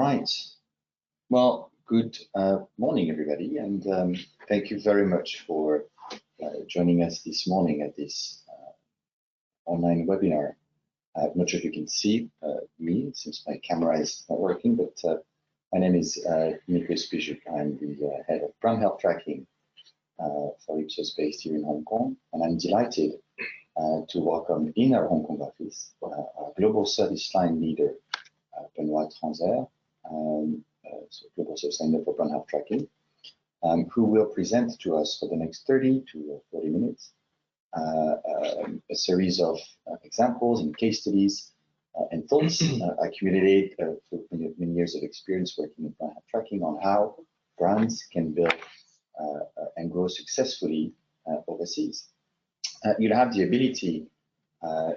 right. Well, good morning, everybody, and thank you very much for joining us this morning at this online webinar. I'm not sure if you can see me since my camera is not working, but my name is Uniqlo. I'm the head of brand health tracking for Ipsos based here in Hong Kong, and I'm delighted to welcome in our Hong Kong office our global service line leader, Benoit Tranzer, so global service line leader for brand health tracking, who will present to us for the next 30 to 40 minutes a series of examples and case studies and thoughts accumulated through many years of experience working in brand health tracking on how brands can build and grow successfully overseas. You'll have the ability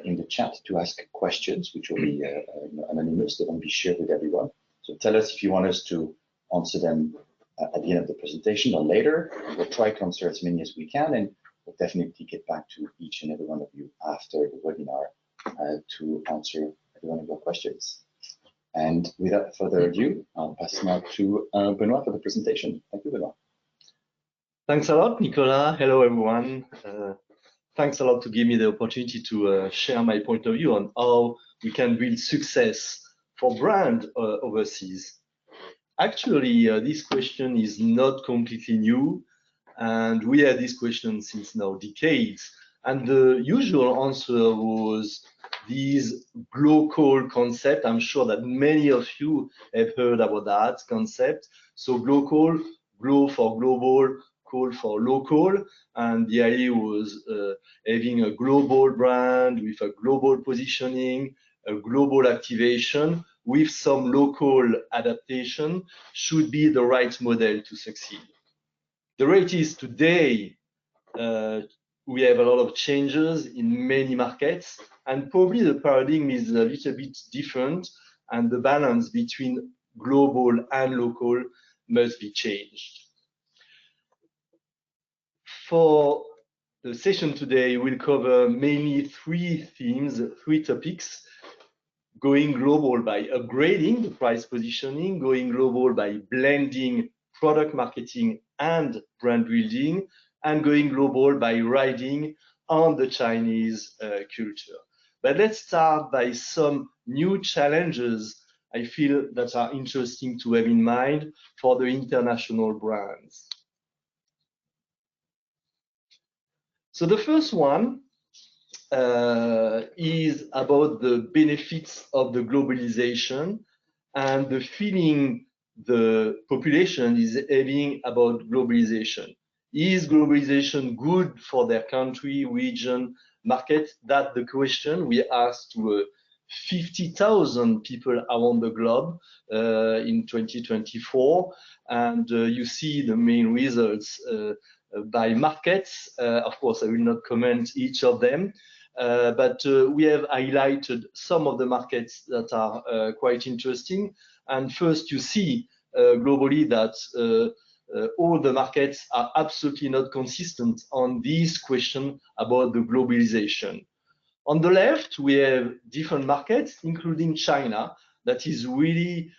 in the chat to ask questions, which will be anonymous. They won't be shared with everyone. So tell us if you want us to answer them at the end of the presentation or later. We'll try to answer as many as we can, and we'll definitely get back to each and every one of you after the webinar to answer every one of your questions. And without further ado, I'll pass now to Benoit for the presentation. Thank you, Benoit. Thanks a lot, Nicolas. Hello, everyone. Thanks a lot to give me the opportunity to share my point of view on how we can build success for brand overseas. Actually, this question is not completely new, and we had this question since now decades. And the usual answer was this global concept. I'm sure that many of you have heard about that concept. So global, glo for global, call for local, and the idea was having a global brand with a global positioning, a global activation with some local adaptation should be the right model to succeed. The rate is today, we have a lot of changes in many markets, and probably the paradigm is a little bit different, and the balance between global and local must be changed. For the session today, we'll cover mainly three themes, three topics: going global by upgrading the price positioning, going global by blending product marketing and brand building, and going global by riding on the Chinese culture. But let's start by some new challenges I feel that are interesting to have in mind for the international brands. So the first one is about the benefits of the globalization and the feeling the population is having about globalization. Is globalization good for their country, region, market? That's the question we asked to 50,000 people around the globe in 2024. And you see the main results by markets. Of course, I will not comment each of them, but we have highlighted some of the markets that are quite interesting. And first, you see globally that all the markets are absolutely not consistent on this question about the globalization. On the left, we have different markets, including China, that is really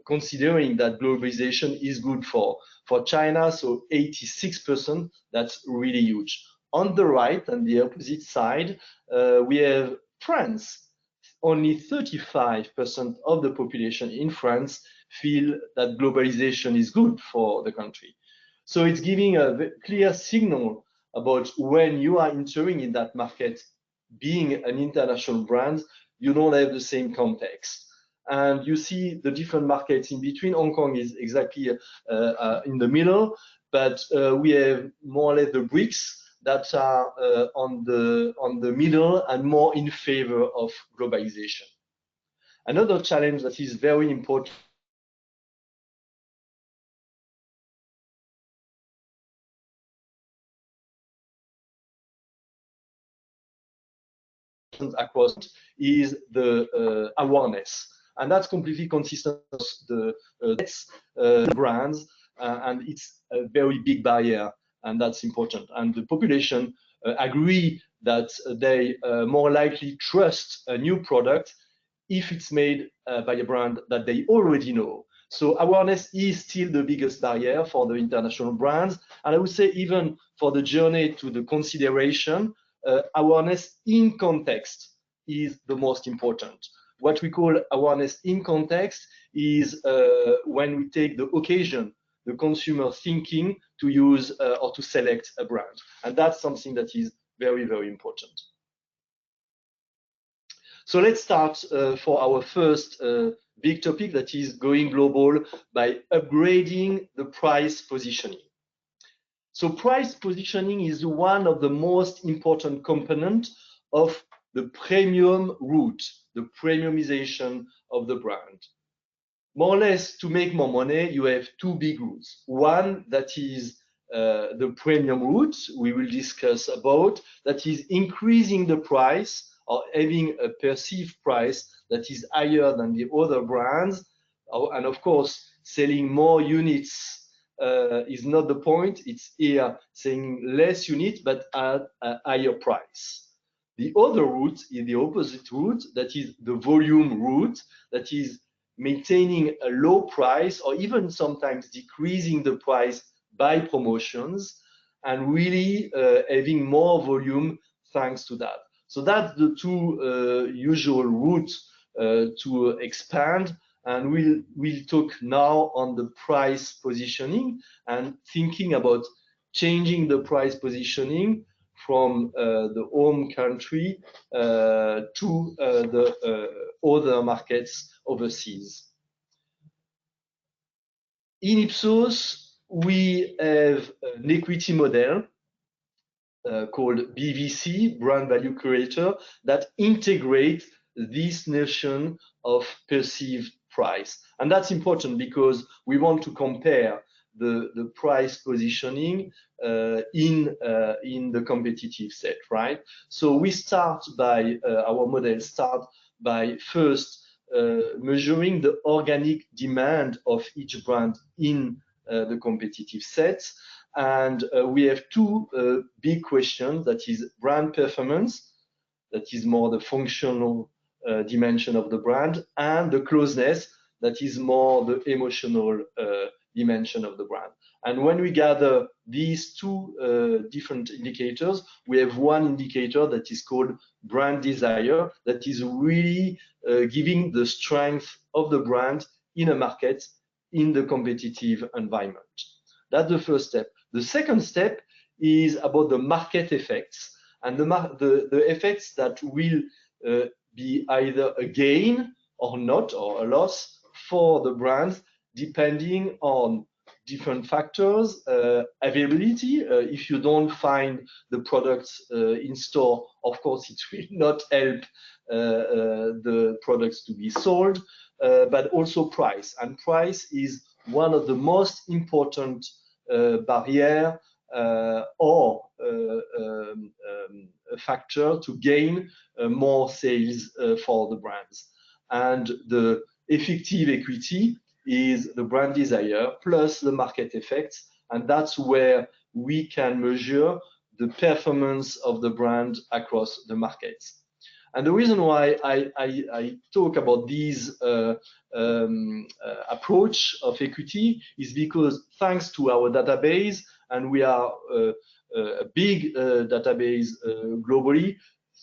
considering that globalization is good for China, so 86%, that's really huge. On the right, and the opposite side, we have France. Only 35% of the population in France feel that globalization is good for the country. So it's giving a clear signal about when you are entering in that market, being an international brand, you don't have the same context. And you see the different markets in between. Hong Kong is exactly in the middle, but we have more or less the BRICS that are on the middle and more in favor of globalization. Another challenge that is very important across is the awareness, and that's completely consistent with the brands, and it's a very big barrier, and that's important. And the population agree that they more likely trust a new product if it's made by a brand that they already know. So awareness is still the biggest barrier for the international brands. And I would say even for the journey to the consideration, awareness in context is the most important. What we call awareness in context is when we take the occasion, the consumer thinking to use or to select a brand. And that's something that is very, very important. So let's start for our first big topic, that is going global by upgrading the price positioning. So price positioning is one of the most important components of the premium route, the premiumization of the brand. More or less, to make more money, you have two big routes. One that is the premium route we will discuss about, that is increasing the price or having a perceived price that is higher than the other brands. And of course, selling more units is not the point. It's here saying less units, but at a higher price. The other route is the opposite route, that is the volume route, that is maintaining a low price or even sometimes decreasing the price by promotions and really having more volume thanks to that. So that's the two usual routes to expand. And we'll talk now on the price positioning and thinking about changing the price positioning from the home country to the other markets overseas. In Ipsos, we have an equity model called BVC, Brand Value Creator, that integrates this notion of perceived price. And that's important because we want to compare the price positioning in the competitive set, right? So we start by, our model start by first measuring the organic demand of each brand in the competitive set. And we have two big questions, that is brand performance, that is more the functional dimension of the brand, and the closeness, that is more the emotional dimension of the brand. And when we gather these two different indicators, we have one indicator that is called brand desire, that is really giving the strength of the brand in a market in the competitive environment. That's the first step. The second step is about the market effects, and the effects that will be either a gain or not, or a loss for the brands, depending on different factors. Availability, if you don't find the products in store, of course it will not help the products to be sold, but also price. And price is one of the most important barrier or a factor to gain more sales for the brands. And the effective equity is the brand desire plus the market effects, and that's where we can measure the performance of the brand across the markets. And the reason why I talk about this approach of equity is because thanks to our database, and we are a big database globally,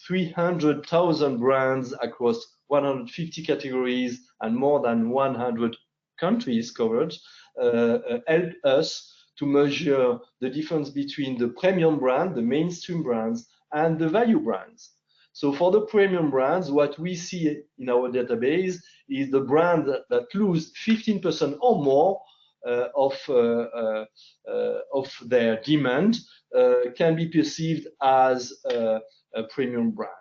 300,000 brands across 150 categories and more than 100 countries covered, help us to measure the difference between the premium brand, the mainstream brands, and the value brands. So for the premium brands, what we see in our database is the brand that lose 15% or more of their demand can be perceived as a premium brand.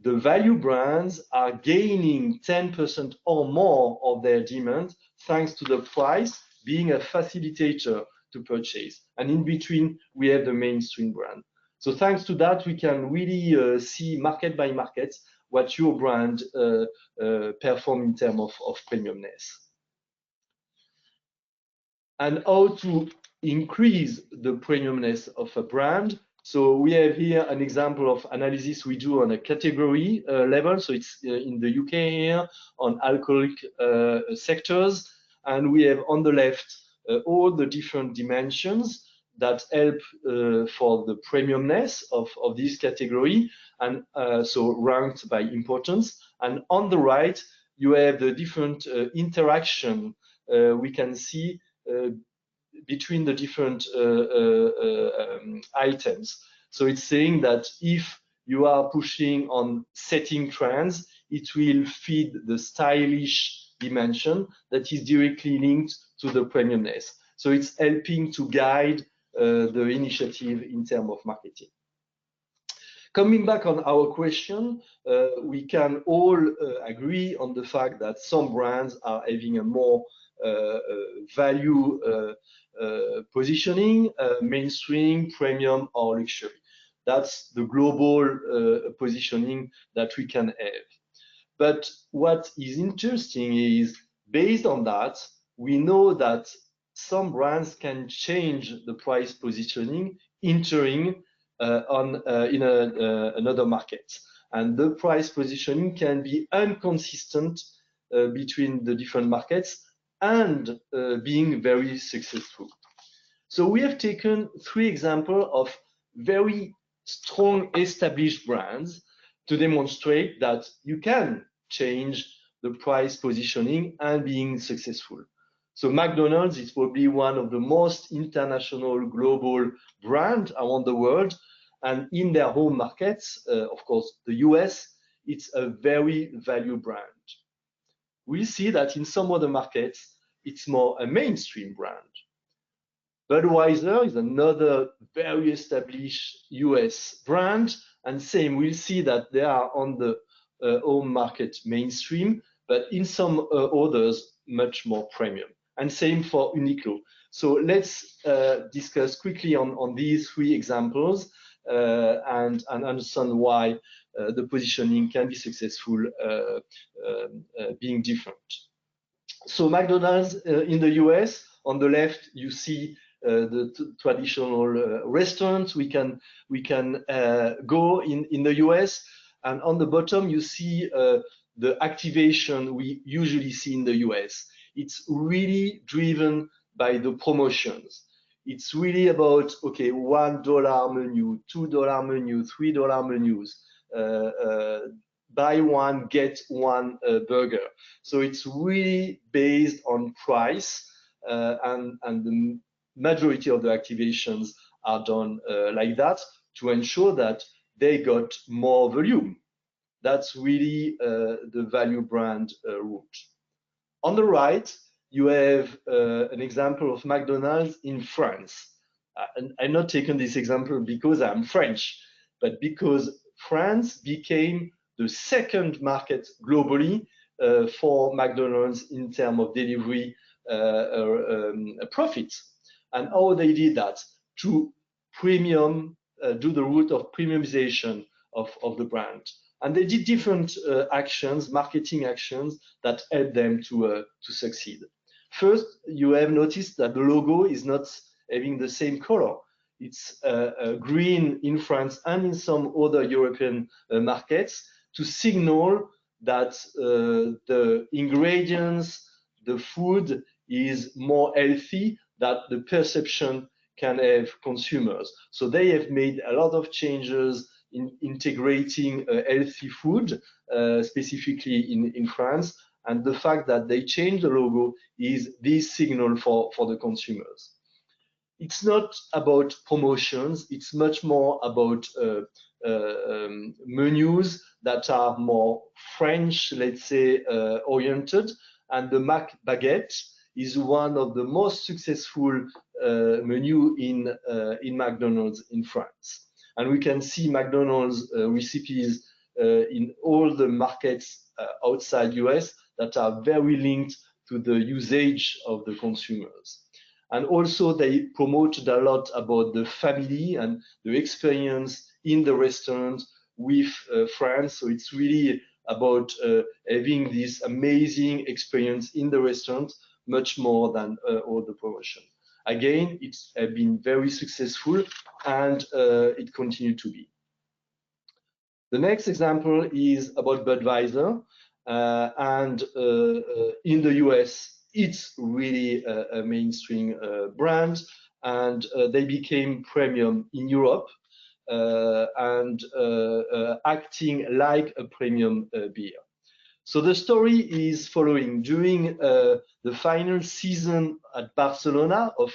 The value brands are gaining 10% or more of their demand thanks to the price being a facilitator to purchase. And in between, we have the mainstream brand. So thanks to that, we can really see market by market what your brand perform in terms of premiumness. And how to increase the premiumness of a brand. So we have here an example of analysis we do on a category level. So it's in the UK here on alcoholic sectors. And we have on the left all the different dimensions that help for the premiumness of this category, and so ranked by importance. And on the right, you have the different interaction we can see between the different items. So it's saying that if you are pushing on setting trends, it will feed the stylish dimension that is directly linked to the premiumness. So it's helping to guide the initiative in terms of marketing. Coming back on our question, we can all agree on the fact that some brands are having a more value positioning, mainstream, premium, or luxury. That's the global positioning that we can have. But what is interesting is, based on that, we know that some brands can change the price positioning entering in another market. And the price positioning can be inconsistent between the different markets and being very successful. So we have taken 3 examples of very strong established brands to demonstrate that you can change the price positioning and being successful. So McDonald's is probably one of the most international global brands around the world. And in their home markets, of course, the US, it's a very value brand. We see that in some other markets, it's more a mainstream brand. Budweiser is another very established US brand, and same, we'll see that they are on the home market mainstream, but in some others, much more premium. And same for Uniqlo. So let's discuss quickly on these 3 examples and understand why the positioning can be successful being different. So McDonald's in the US, on the left, you see the traditional restaurants we can go in the US, and on the bottom you see the activation we usually see in the US. It's really driven by the promotions. It's really about, okay, $1 menu, $2 menu, $3 menus, buy one, get one burger. So it's really based on price, and the majority of the activations are done like that to ensure that they got more volume. That's really the value brand route. On the right, you have an example of McDonald's in France. And I'm not taking this example because I'm French, but because France became the second market globally for McDonald's in terms of delivery profits. And how they did that? To premium, do the route of premiumization of the brand. And they did different actions, marketing actions that helped them to succeed. First, you have noticed that the logo is not having the same color. It's green in France and in some other European markets to signal that the ingredients, the food is more healthy, that the perception can have consumers. So they have made a lot of changes in integrating healthy food, specifically in France. And the fact that they changed the logo is this signal for the consumers. It's not about promotions, it's much more about menus that are more French, let's say, oriented. And the Mac Baguette is one of the most successful menu in McDonald's in France. And we can see McDonald's recipes in all the markets outside US that are very linked to the usage of the consumers. And also they promoted a lot about the family and the experience in the restaurant with friends. So it's really about having this amazing experience in the restaurant, much more than all the promotion. again, it's been very successful, and it continued to be. The next example is about Budweiser, and in the US, it's really a mainstream brand, and they became premium in Europe, and acting like a premium beer. So the story is following. During the final season at Barcelona of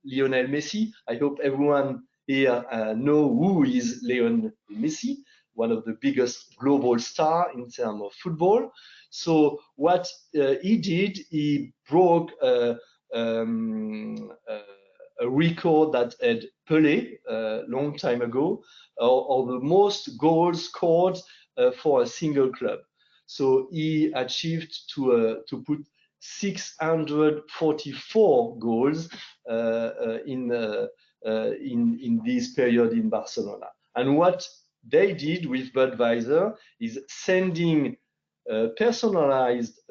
Lionel Messi, I hope everyone here know who is Lionel Messi, one of the biggest global stars in terms of football. So what he did, he broke a record that had Pelé a long time ago, or the most goals scored for a single club. So he achieved to put 644 goals in this period in Barcelona. And what they did with Budweiser is sending personalized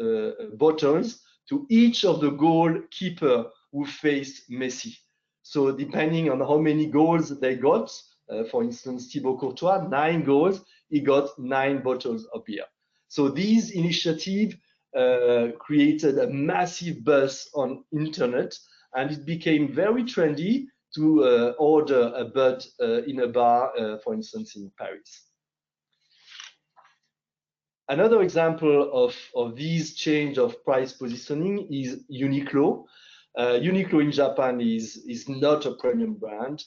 bottles to each of the goalkeeper who faced Messi. So depending on how many goals they got, for instance, Thibaut Courtois, 9 goals, he got 9 bottles of beer. So this initiative created a massive buzz on internet, and it became very trendy to order a Bud in a bar, for instance, in Paris. Another example of this change of price positioning is Uniqlo. Uniqlo in Japan is not a premium brand,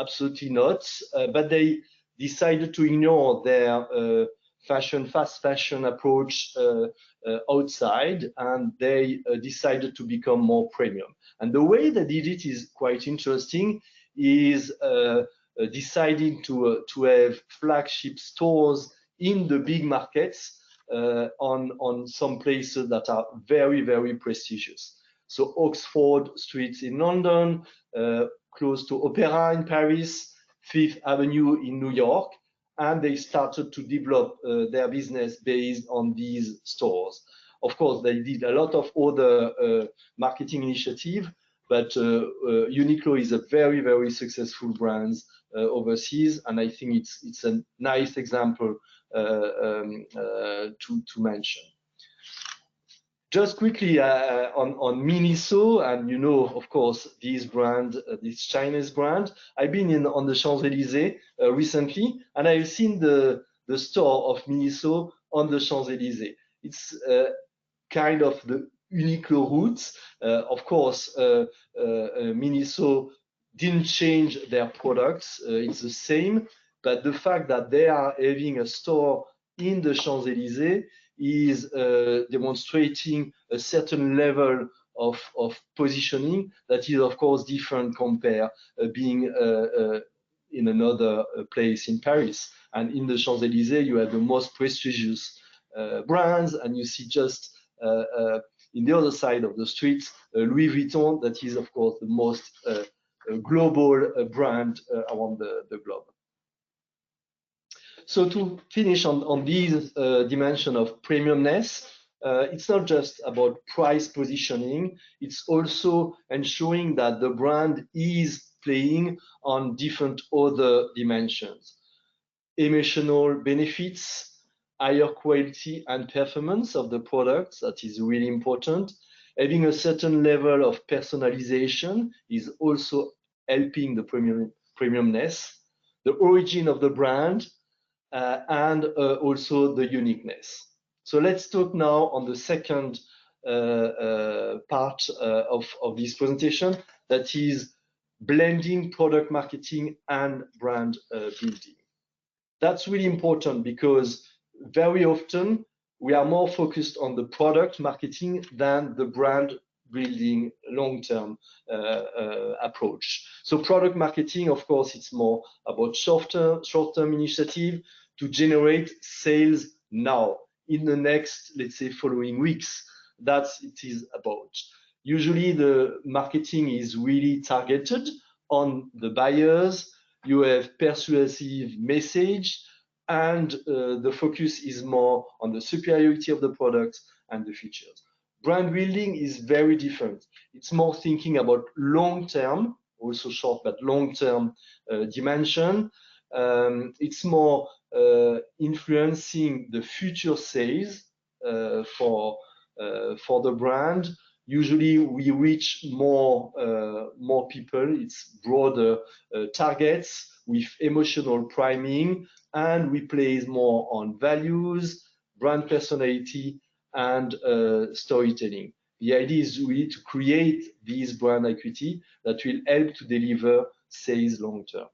absolutely not, but they decided to ignore their fast fashion approach outside, and they decided to become more premium. And the way they did it is quite interesting, is deciding to have flagship stores in the big markets on some places that are very, very prestigious. So Oxford Street in London, close to Opera in Paris, Fifth Avenue in New York, and they started to develop their business based on these stores. Of course, they did a lot of other marketing initiatives, but Uniqlo is a very, very successful brand overseas, and I think it's a nice example to mention. Just quickly on Miniso, and you know, of course, this brand, this Chinese brand. I've been on the Champs-Élysées recently, and I've seen the store of Miniso on the Champs-Élysées. It's kind of the Uniqlo roots. Of course, Miniso didn't change their products. It's the same, but the fact that they are having a store in the Champs-Élysées is demonstrating a certain level of positioning that is, of course, different compared being in another place in Paris. And in the Champs-Élysées, you have the most prestigious brands, and you see just in the other side of the street, Louis Vuitton, that is, of course, the most global brand around the globe. So to finish on this dimension of premiumness, it's not just about price positioning, it's also ensuring that the brand is playing on different other dimensions. Emotional benefits, higher quality and performance of the products, that is really important. Having a certain level of personalization is also helping the premiumness. The origin of the brand, and also the uniqueness. So let's talk now on the second part of this presentation, that is blending product marketing and brand building. That's really important because very often we are more focused on the product marketing than the brand building long-term approach. So product marketing, of course, it's more about short-term initiative to generate sales now in the next, let's say, following weeks. That's it is about. Usually the marketing is really targeted on the buyers. You have persuasive message, and the focus is more on the superiority of the products and the features. brand building is very different. It's more thinking about long-term, also short, but long-term dimension. It's more influencing the future sales for the brand. Usually we reach more people. It's broader targets with emotional priming, and we place more on values, brand personality, and storytelling. The idea is really to create this brand equity that will help to deliver sales long term.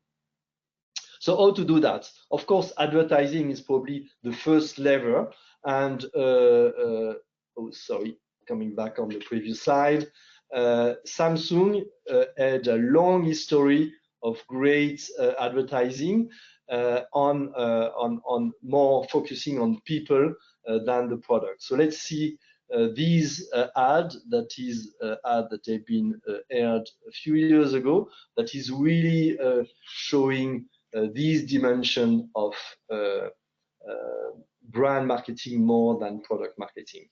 So how to do that? Of course, advertising is probably the first lever. And oh, sorry, coming back on the previous slide, Samsung had a long history of great advertising on more focusing on people than the product. So let's see these ad that is ad that have been aired a few years ago, that is really showing this dimension of brand marketing more than product marketing.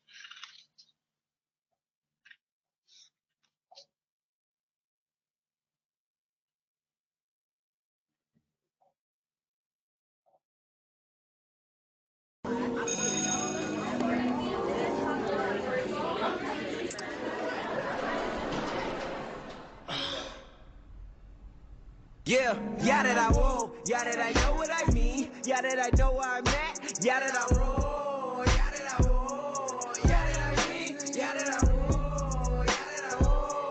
Yeah, yeah that I roll, yeah that I know what I mean, yeah that I know where I'm at, yeah that I roll, yeah that I roll, yeah that I mean, yeah that I roll, yeah that I roll,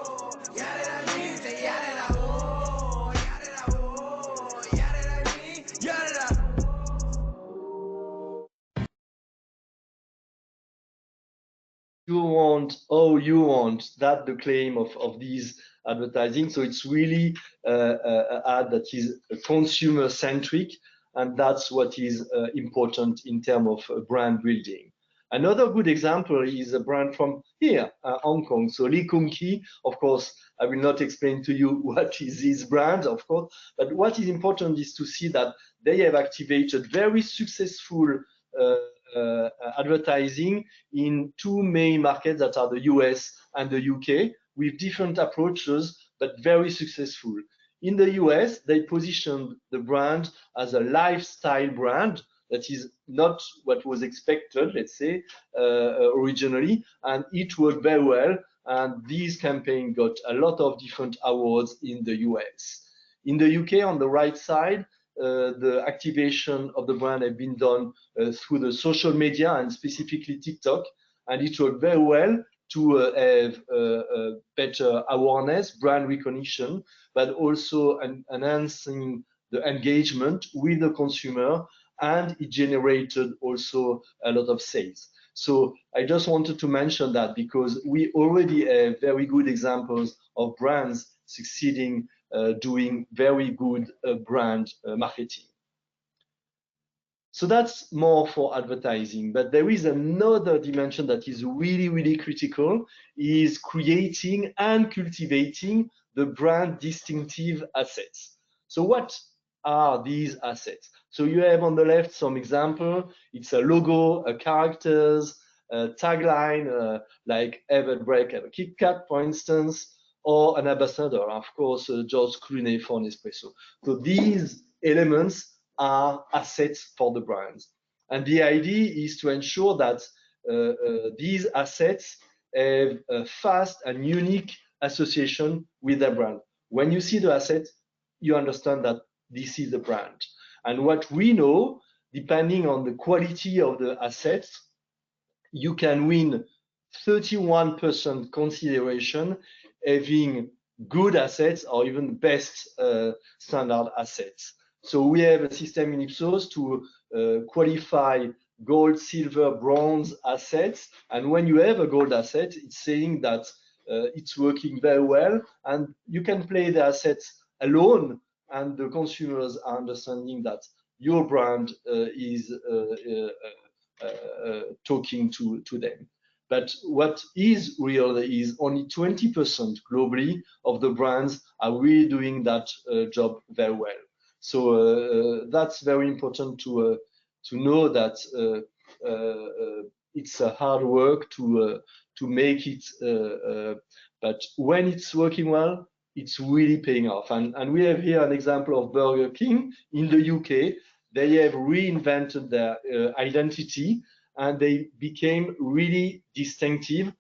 yeah that I mean, yeah that I roll, yeah that I roll, yeah that I mean, yeah that I You want, oh, you want, that the claim of these advertising. So it's really an ad that is consumer centric, and that's what is important in terms of brand building. Another good example is a brand from here, Hong Kong. So Lee Kung Kee, of course, I will not explain to you what is this brand, of course, but what is important is to see that they have activated very successful advertising in two main markets that are the US and the UK, with different approaches, but very successful. In the US, they positioned the brand as a lifestyle brand. That is not what was expected, let's say, originally, and it worked very well. And this campaign got a lot of different awards in the US. In the UK, on the right side, the activation of the brand have been done through the social media and specifically TikTok, and it worked very well to have better awareness, brand recognition, but also enhancing the engagement with the consumer, and it generated also a lot of sales. So I just wanted to mention that because we already have very good examples of brands succeeding doing very good brand marketing. So that's more for advertising, but there is another dimension that is really, really critical, is creating and cultivating the brand distinctive assets. So what are these assets? So you have on the left some example. It's a logo, a characters, a tagline, like have a break, have a Kit Kat, for instance, or an ambassador, of course, George Clooney for Nespresso. So these elements are assets for the brands. And the idea is to ensure that these assets have a fast and unique association with the brand. When you see the asset, you understand that this is the brand. And what we know, depending on the quality of the assets, you can win 31% consideration having good assets or even best standard assets. So we have a system in Ipsos to qualify gold, silver, bronze assets. And when you have a gold asset, it's saying that it's working very well, and you can play the assets alone, and the consumers are understanding that your brand is talking to them. But what is real is only 20% globally of the brands are really doing that job very well. So that's very important to know that it's a hard work to make it, but when it's working well, it's really paying off. And we have here an example of Burger King in the UK. They have reinvented their identity, and they became really distinctive,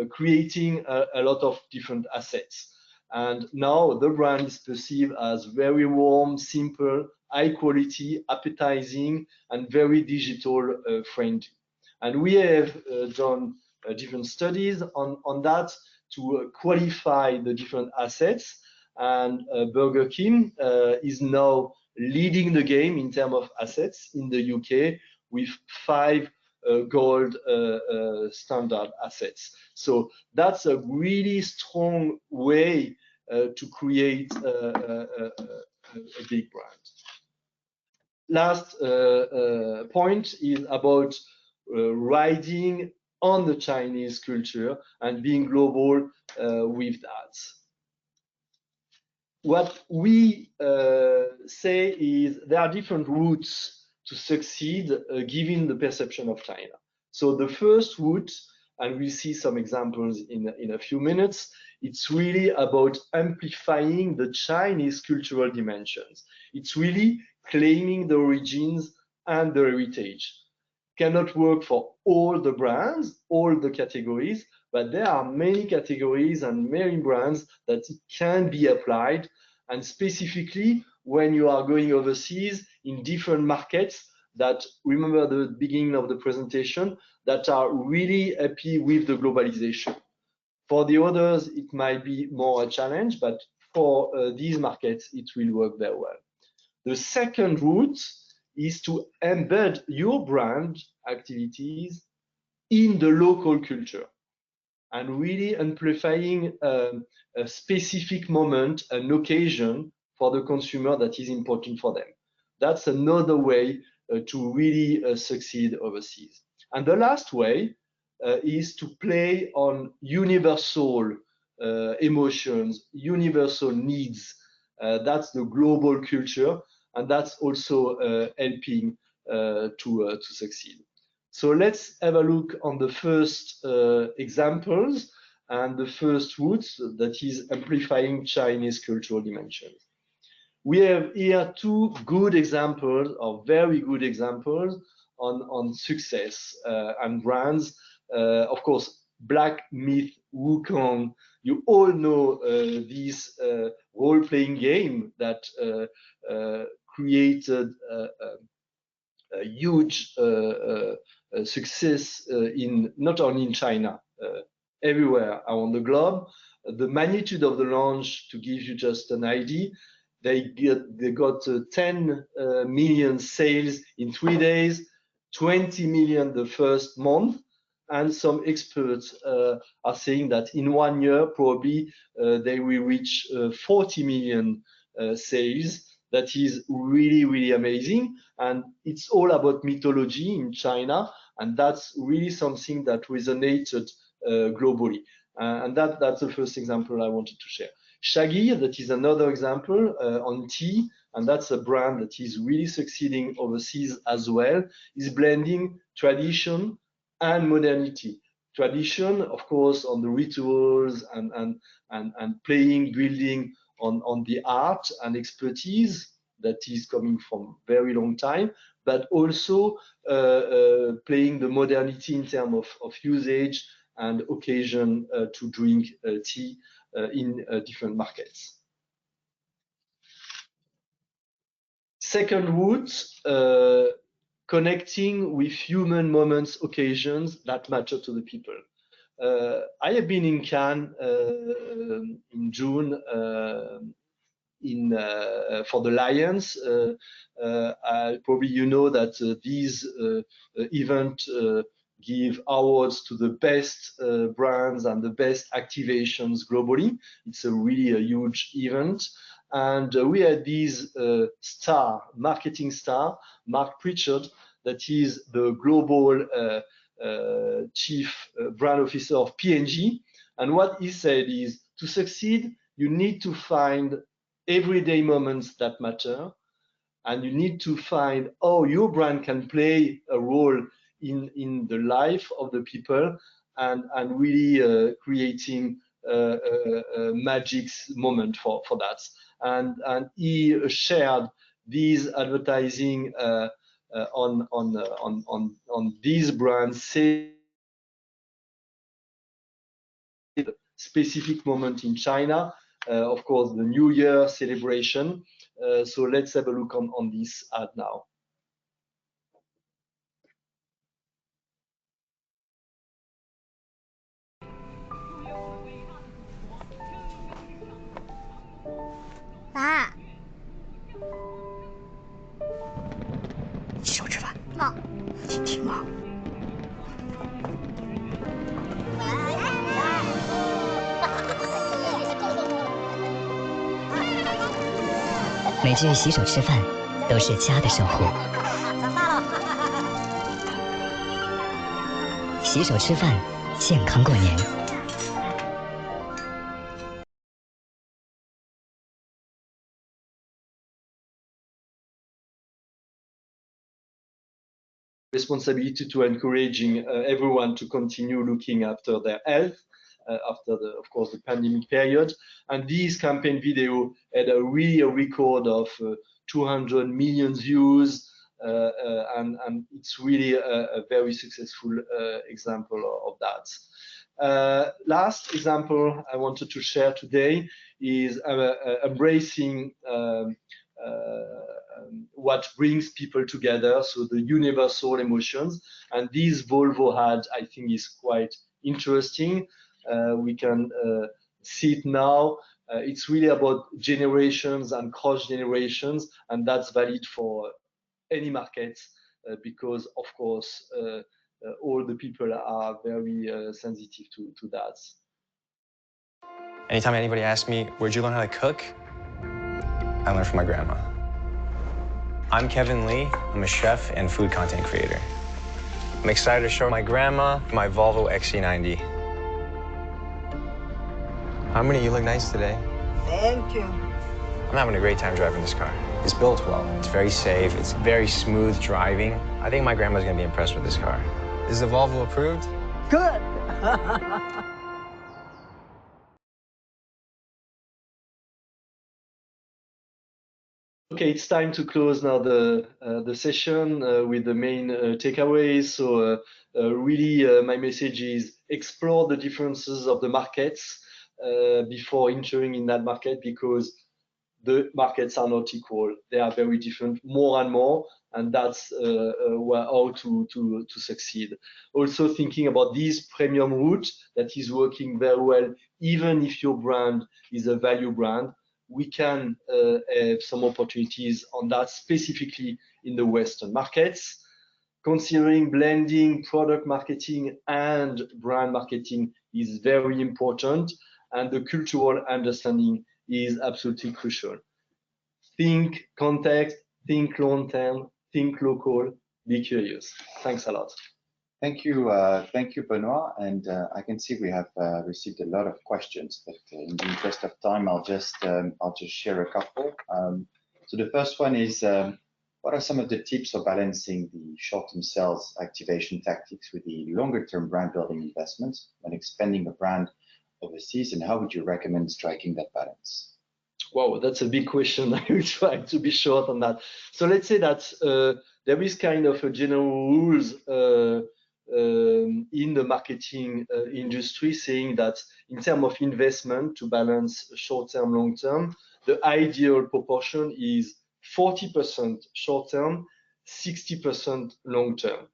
creating a lot of different assets. And now the brand is perceived as very warm, simple, high quality, appetizing, and very digital friendly. And we have done different studies on that to qualify the different assets. And Burger King is now leading the game in terms of assets in the UK with 5 gold standard assets. So that's a really strong way to create a big brand. Last point is about riding on the Chinese culture and being global with that. What we say is there are different routes to succeed given the perception of China. So the first route, and we'll see some examples in a few minutes, it's really about amplifying the Chinese cultural dimensions. It's really claiming the origins and the heritage. Cannot work for all the brands, all the categories, but there are many categories and many brands that it can be applied, and specifically when you are going overseas in different markets that, remember the beginning of the presentation, that are really happy with the globalization. For the others, it might be more a challenge, but for these markets, it will work very well. The second route is to embed your brand activities in the local culture and really amplifying a specific moment, an occasion for the consumer that is important for them. That's another way to really succeed overseas. And the last way is to play on universal emotions, universal needs. That's the global culture, and that's also helping to succeed. So let's have a look on the first examples and the first route, that is amplifying Chinese cultural dimensions. We have here 2 good examples, or very good examples, on success and brands. Of course, Black Myth Wukong, you all know this role-playing game that created a huge success in not only in China, everywhere around the globe. The magnitude of the launch, to give you just an idea, they got 10 million sales in 3 days, 20 million the first month, and some experts are saying that in 1 year probably they will reach 40 million sales. That is really, really amazing. And it's all about mythology in China. And that's really something that resonated globally. And that's the first example I wanted to share. Chagee, that is another example on tea. And that's a brand that is really succeeding overseas as well, is blending tradition and modernity. Tradition, of course, on the rituals and playing, building on the art and expertise that is coming from very long time, but also playing the modernity in terms of usage and occasion to drink tea in different markets. Second route, connecting with human moments, occasions that matter to the people. I have been in Cannes in June for the Lions. Probably you know that these event give awards to the best brands and the best activations globally. It's really a huge event. And we had this marketing star, Mark Pritchard, that is the global chief brand officer of P&G. And what he said is, to succeed, you need to find everyday moments that matter, and you need to find how your brand can play a role in the life of the people and really creating a magic moment for that. And he shared these advertising on these brands specific moment in China, of course, the New Year celebration. So let's have a look on this ad now.爸，洗手吃饭。妈，听妈。每句洗手吃饭都是家的守护。洗手吃饭，健康过年。Responsibility to encouraging everyone to continue looking after their health after of course, the pandemic period. And this campaign video had a record of 200 million views, and it's really a very successful example of that. Last example I wanted to share today is embracing what brings people together, so the universal emotions. And this Volvo ad, I think, is quite interesting. We can see it now. It's really about generations and cross generations, and that's valid for any market because, of course, all the people are very sensitive to that. Anytime anybody asks me, where'd you learn how to cook? I learned from my grandma. I'm Kevin Lee. I'm a chef and food content creator. I'm excited to show my grandma my Volvo XC90. Harmony, you look nice today. Thank you. I'm having a great time driving this car. It's built well. It's very safe. It's very smooth driving. I think my grandma's gonna be impressed with this car. Is the Volvo approved? Good. Okay, it's time to close now the session with the main takeaways. So really, my message is explore the differences of the markets before entering in that market, because the markets are not equal. They are very different, more and more, and that's how to succeed. Also thinking about this premium route that is working very well, even if your brand is a value brand. We can have some opportunities on that, specifically in the Western markets. Considering blending product marketing and brand marketing is very important, and the cultural understanding is absolutely crucial. Think context, think long term, think local, be curious. Thanks a lot. Thank you, Benoit. And I can see we have received a lot of questions, but in the interest of time, I'll just share a couple. So the first one is, what are some of the tips for balancing the short-term sales activation tactics with the longer-term brand building investments when expanding a brand overseas, and how would you recommend striking that balance? Wow, that's a big question. I will try to be short on that. So let's say that there is kind of a general rules in the marketing industry saying that in terms of investment to balance short-term, long-term, the ideal proportion is 40% short-term, 60% long-term.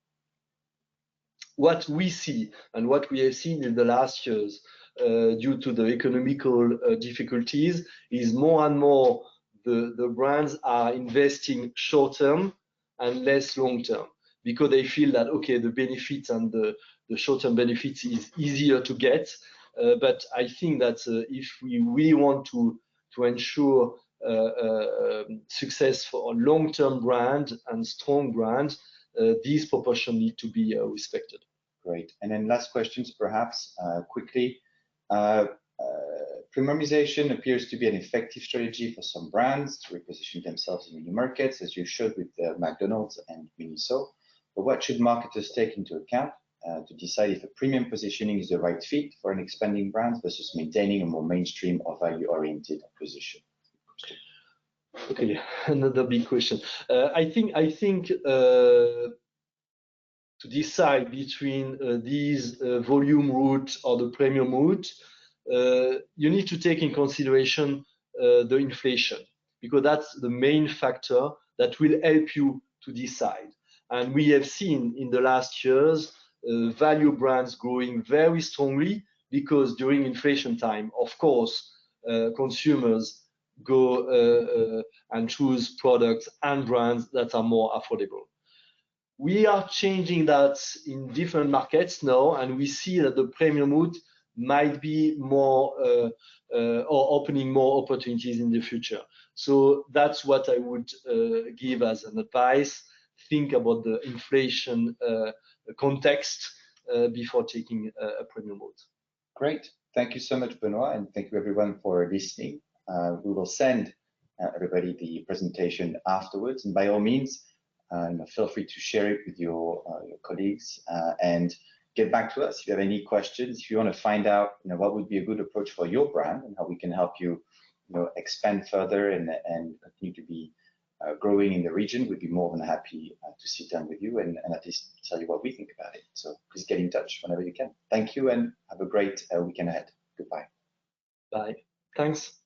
What we see and what we have seen in the last years due to the economical difficulties is more and more the brands are investing short-term and less long-term, because they feel that, okay, the benefits and the short-term benefits is easier to get. But I think that if we really want to ensure success for a long-term brand and strong brand, these proportions need to be respected. Great. And then last questions, perhaps, quickly. Premiumization appears to be an effective strategy for some brands to reposition themselves in new markets, as you showed with McDonald's and Miniso. But what should marketers take into account to decide if a premium positioning is the right fit for an expanding brand versus maintaining a more mainstream or value-oriented position? Okay, another big question. I think to decide between these volume route or the premium route, you need to take in consideration the inflation, because that's the main factor that will help you to decide. And we have seen in the last years value brands growing very strongly, because during inflation time, of course, consumers go and choose products and brands that are more affordable. We are changing that in different markets now, and we see that the premium route might be more or opening more opportunities in the future. So that's what I would give as an advice. Think about the inflation context before taking a premium route. Great. Thank you so much, Benoit, and thank you everyone for listening. We will send everybody the presentation afterwards, and by all means, feel free to share it with your colleagues and get back to us if you have any questions. If you want to find out, what would be a good approach for your brand and how we can help you, expand further and continue to be growing in the region, we'd be more than happy to sit down with you and at least tell you what we think about it. So please get in touch whenever you can. Thank you and have a great weekend ahead. Goodbye. Bye. Thanks.